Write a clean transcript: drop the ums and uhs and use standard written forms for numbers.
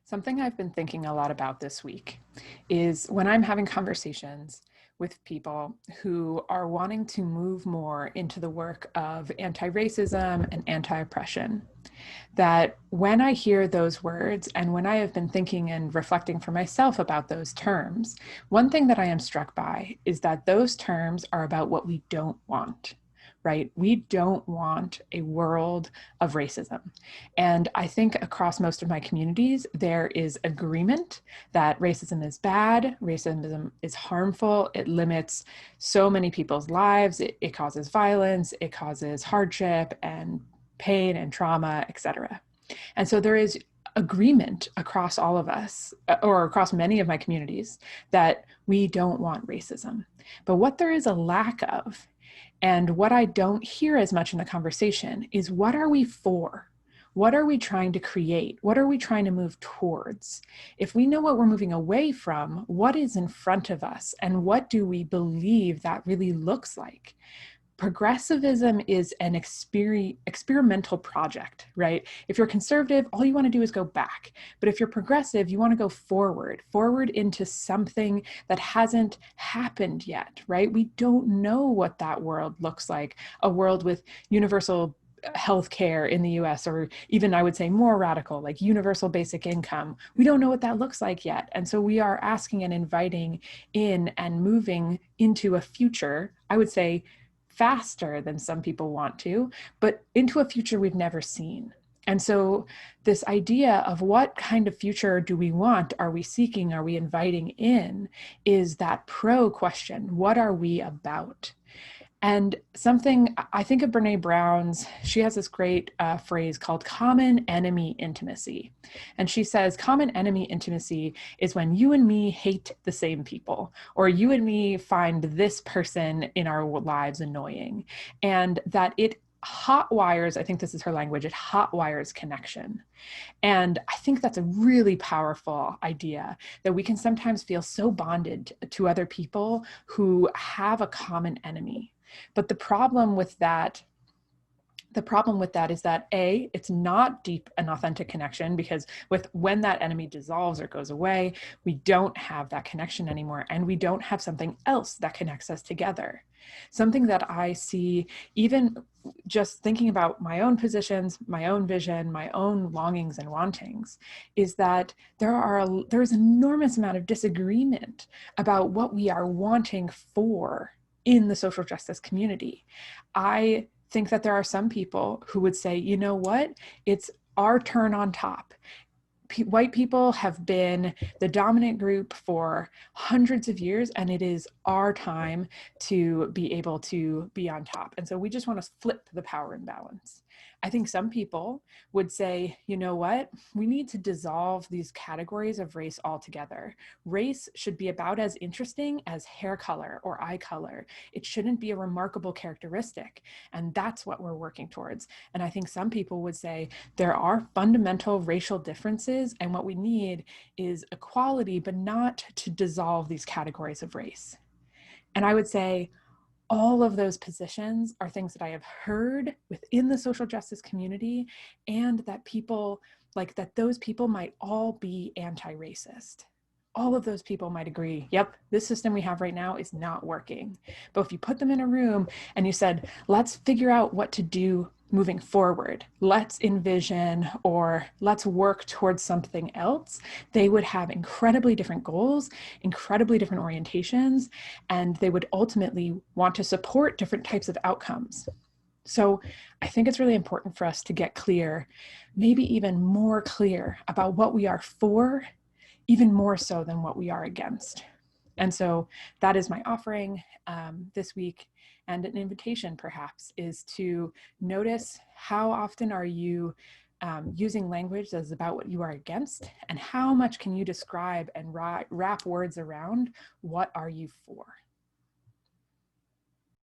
Something I've been thinking a lot about this week is when I'm having conversations with people who are wanting to move more into the work of anti-racism and anti-oppression, that when I hear those words and when I have been thinking and reflecting for myself about those terms, one thing that I am struck by is that those terms are about what we don't want. Right? We don't want a world of racism. And I think across most of my communities, there is agreement that racism is bad, racism is harmful, it limits so many people's lives, it causes violence, it causes hardship and pain and trauma, etc. And so there is agreement across all of us, or across many of my communities, that we don't want racism. But what there is a lack of, and what I don't hear as much in the conversation, is what are we for? What are we trying to create? What are we trying to move towards? If we know what we're moving away from, what is in front of us? And what do we believe that really looks like? Progressivism is an experimental project, right? If you're conservative, all you want to do is go back. But if you're progressive, you want to go forward into something that hasn't happened yet, right? We don't know what that world looks like, a world with universal healthcare in the US, or even I would say more radical, like universal basic income. We don't know what that looks like yet. And so we are asking and inviting in and moving into a future, I would say, faster than some people want to, but into a future we've never seen. And so this idea of what kind of future do we want, are we seeking, are we inviting in, is that pro question. What are we about? And something I think of Brene Brown's, she has this great phrase called common enemy intimacy. And she says, common enemy intimacy is when you and me hate the same people, or you and me find this person in our lives annoying. And that it hot wires, I think this is her language, it hot wires connection. And I think that's a really powerful idea, that we can sometimes feel so bonded to other people who have a common enemy. But the problem with that is that A, it's not deep and authentic connection, because when that enemy dissolves or goes away, we don't have that connection anymore, and we don't have something else that connects us together. Something that I see, even just thinking about my own positions, my own vision, my own longings and wantings, is that there's an enormous amount of disagreement about what we are wanting for in the social justice community. I think that there are some people who would say, you know what, it's our turn on top. White people have been the dominant group for hundreds of years, and it is our time to be able to be on top. And so we just want to flip the power imbalance. I think some people would say, you know what, we need to dissolve these categories of race altogether. Race should be about as interesting as hair color or eye color. It shouldn't be a remarkable characteristic. And that's what we're working towards. And I think some people would say there are fundamental racial differences, and what we need is equality, but not to dissolve these categories of race. And I would say, all of those positions are things that I have heard within the social justice community, and that those people might all be anti-racist. All of those people might agree, yep, this system we have right now is not working. But if you put them in a room and you said, let's figure out what to do moving forward, let's envision or let's work towards something else, they would have incredibly different goals, incredibly different orientations, and they would ultimately want to support different types of outcomes. So I think it's really important for us to get clear, maybe even more clear, about what we are for, even more so than what we are against. And so that is my offering this week. And an invitation, perhaps, is to notice how often are you using language that is about what you are against, and how much can you describe and wrap words around what are you for.